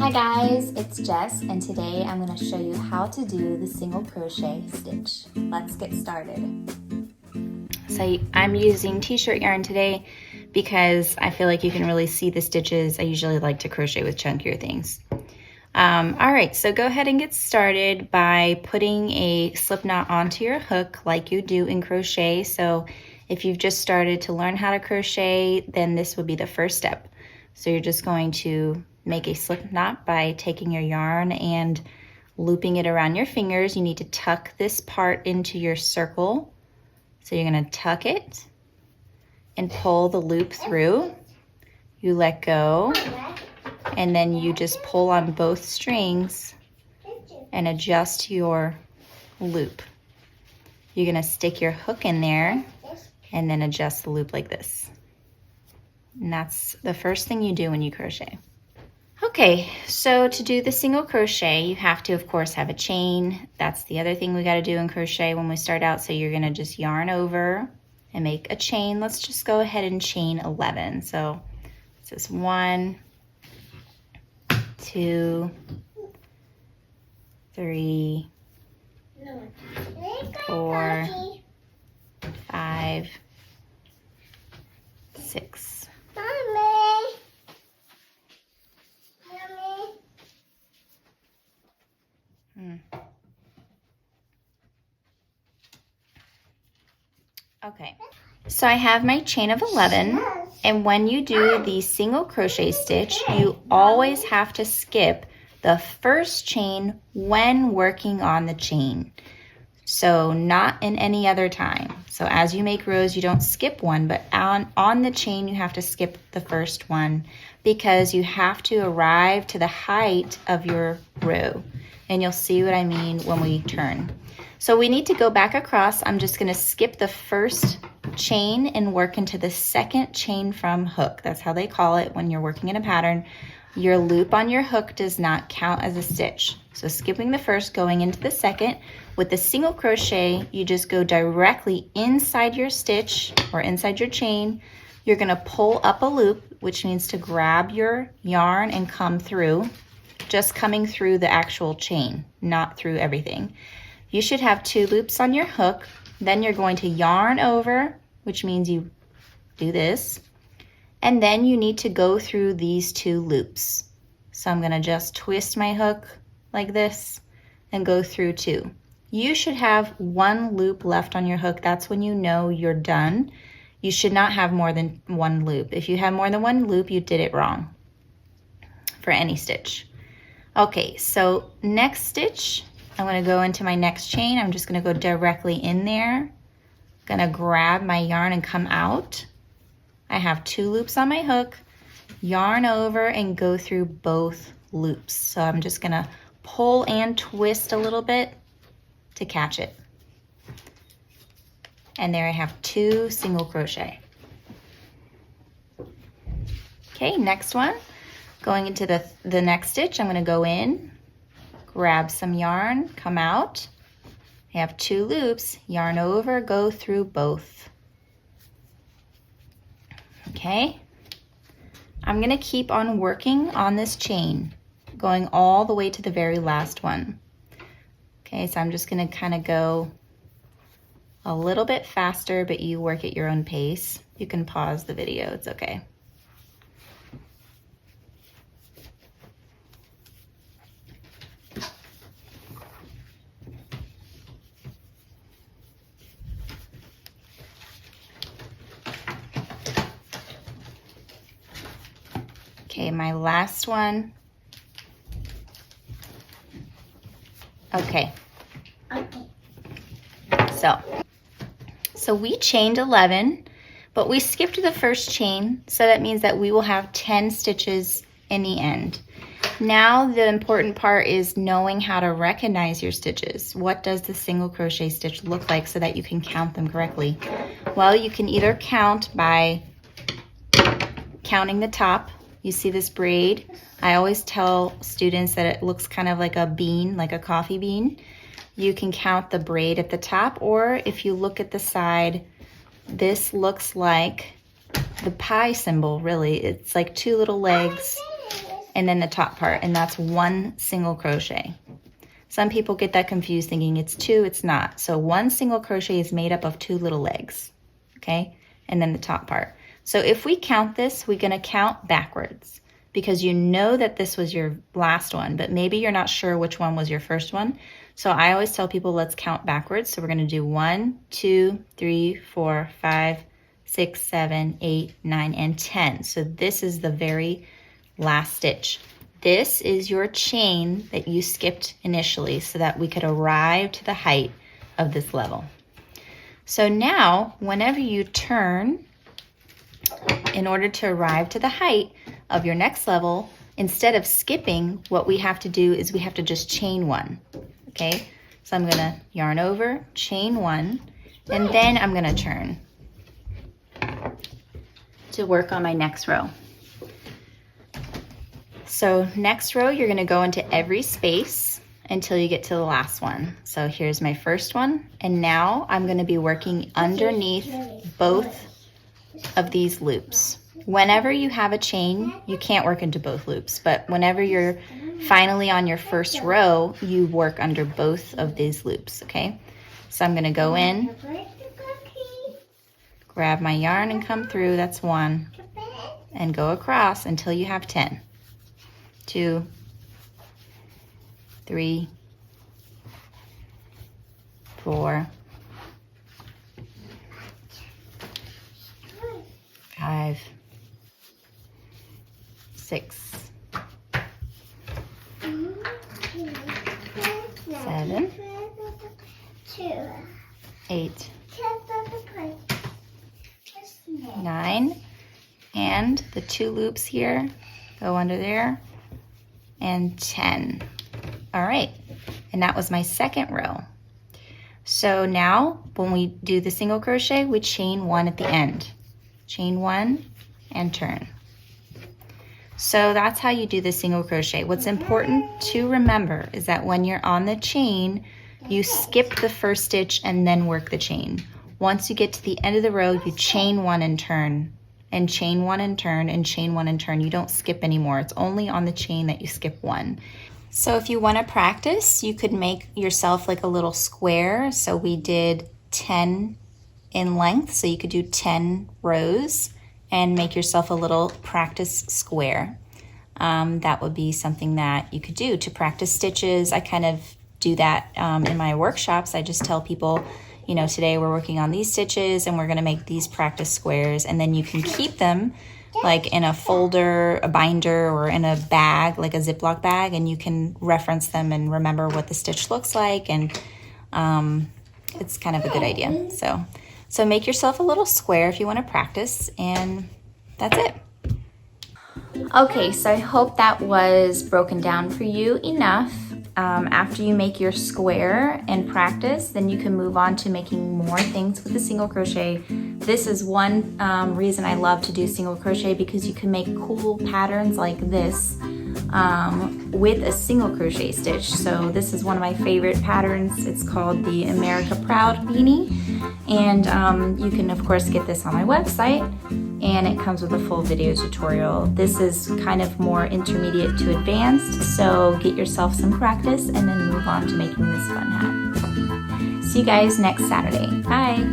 Hi guys, it's Jess, and today I'm going to show you how to do the single crochet stitch. Let's get started. So I'm using t-shirt yarn today because I feel like you can really see the stitches. I usually like to crochet with chunkier things. Alright, so go ahead and get started by putting a slip knot onto your hook like you do in crochet. So if you've just started to learn how to crochet, then this would be the first step. So you're just going to make a slip knot by taking your yarn and looping it around your fingers. You need to tuck this part into your circle. So you're going to tuck it and pull the loop through. You let go, and then you just pull on both strings and adjust your loop. You're going to stick your hook in there and then adjust the loop like this. And that's the first thing you do when you crochet. Okay, so to do the single crochet, you have to, of course, have a chain. That's the other thing we got to do in crochet when we start out. So you're going to just yarn over and make a chain. Let's just go ahead and chain 11. So this is 1, 2, 3, 4, 5, 6. Okay, so I have my chain of 11, and when you do the single crochet stitch, you always have to skip the first chain when working on the chain. So not in any other time. So as you make rows, you don't skip one, but on the chain, you have to skip the first one because you have to arrive to the height of your row. And you'll see what I mean when we turn. So we need to go back across. I'm just going to skip the first chain and work into the second chain from hook. That's how they call it when you're working in a pattern. Your loop on your hook does not count as a stitch. So skipping the first, going into the second. With the single crochet, you just go directly inside your stitch or inside your chain. You're going to pull up a loop, which means to grab your yarn and come through. Just coming through the actual chain, not through everything. You should have 2 loops on your hook. Then you're going to yarn over, which means you do this. And then you need to go through these 2 loops. So I'm going to just twist my hook like this and go through 2. You should have 1 loop left on your hook. That's when you know you're done. You should not have more than 1 loop. If you have more than 1 loop, you did it wrong for any stitch. Okay, so next stitch, I'm going to go into my next chain. I'm just going to go directly in there. Going to grab my yarn and come out. I have 2 loops on my hook, yarn over and go through both loops. So I'm just going to pull and twist a little bit to catch it. And there I have 2 single crochet. Okay, next one. Going into the next stitch, I'm going to go in, grab some yarn, come out. I have 2 loops, yarn over, go through both. Okay, I'm going to keep on working on this chain, going all the way to the very last one. Okay, so I'm just going to kind of go a little bit faster, but you work at your own pace. You can pause the video, it's okay. Okay, my last one. Okay. So we chained 11, but we skipped the first chain, so that means that we will have 10 stitches in the end. Now the important part is knowing how to recognize your stitches. What does the single crochet stitch look like so that you can count them correctly? Well, you can either count by counting the top. You see this braid? I always tell students that it looks kind of like a bean, like a coffee bean. You can count the braid at the top, or if you look at the side, this looks like the pie symbol, really. It's like 2 little legs and then the top part, and that's 1 single crochet. Some people get that confused thinking it's 2, it's not. So 1 single crochet is made up of 2 little legs, okay? And then the top part. So if we count this, we're gonna count backwards because you know that this was your last one, but maybe you're not sure which one was your first one. So I always tell people, let's count backwards. So we're gonna do 1, 2, 3, 4, 5, 6, 7, 8, 9, and 10. So this is the very last stitch. This is your chain that you skipped initially so that we could arrive to the height of this level. So now, whenever you turn, in order to arrive to the height of your next level, instead of skipping, what we have to do is we have to just chain 1, okay? So I'm gonna yarn over, chain 1, and then I'm gonna turn to work on my next row. So next row, you're gonna go into every space until you get to the last one. So here's my first one, and now I'm gonna be working underneath both of these loops. Whenever you have a chain, you can't work into both loops, but whenever you're finally on your first row, you work under both of these loops, okay? So I'm gonna go in, grab my yarn and come through, that's 1, and go across until you have 10. 2, 3, 4, 5, 6, 7, 8, 9, and the 2 loops here go under there, and 10. All right, and that was my second row. So now when we do the single crochet, we chain 1 at the end. Chain 1 and turn. So that's how you do the single crochet. What's important to remember is that when you're on the chain, you skip the first stitch and then work the chain. Once you get to the end of the row, you chain 1 and turn, and chain 1 and turn, and chain 1 and turn. You don't skip anymore. It's only on the chain that you skip 1. So if you want to practice, you could make yourself like a little square. So we did 10 in length, so you could do 10 rows and make yourself a little practice square. That would be something that you could do to practice stitches. I kind of do that in my workshops. I just tell people, you know, today we're working on these stitches and we're gonna make these practice squares, and then you can keep them like in a folder, a binder, or in a bag, like a Ziploc bag, and you can reference them and remember what the stitch looks like, and it's kind of a good idea. So make yourself a little square if you want to practice, and that's it. Okay, so I hope that was broken down for you enough. After you make your square and practice, then you can move on to making more things with the single crochet. This is one reason I love to do single crochet, because you can make cool patterns like this with a single crochet stitch. So this is one of my favorite patterns. It's called the America Proud Beanie, and you can of course get this on my website, and it comes with a full video tutorial. This is kind of more intermediate to advanced, so get yourself some practice and then move on to making this fun hat. See you guys next Saturday. Bye!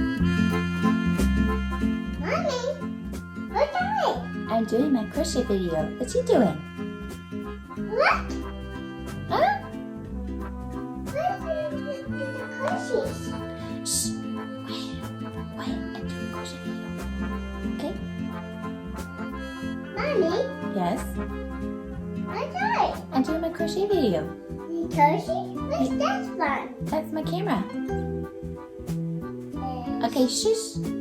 Mommy, what are you doing? I'm doing my crochet video. What you doing? What? Huh? What are the crushes? Shh! Quiet. I'm doing a crochet video. Okay? Mommy, Yes? what are you? I'm doing my crochet video. The crushes? What's that from? That's my camera. Okay, shush.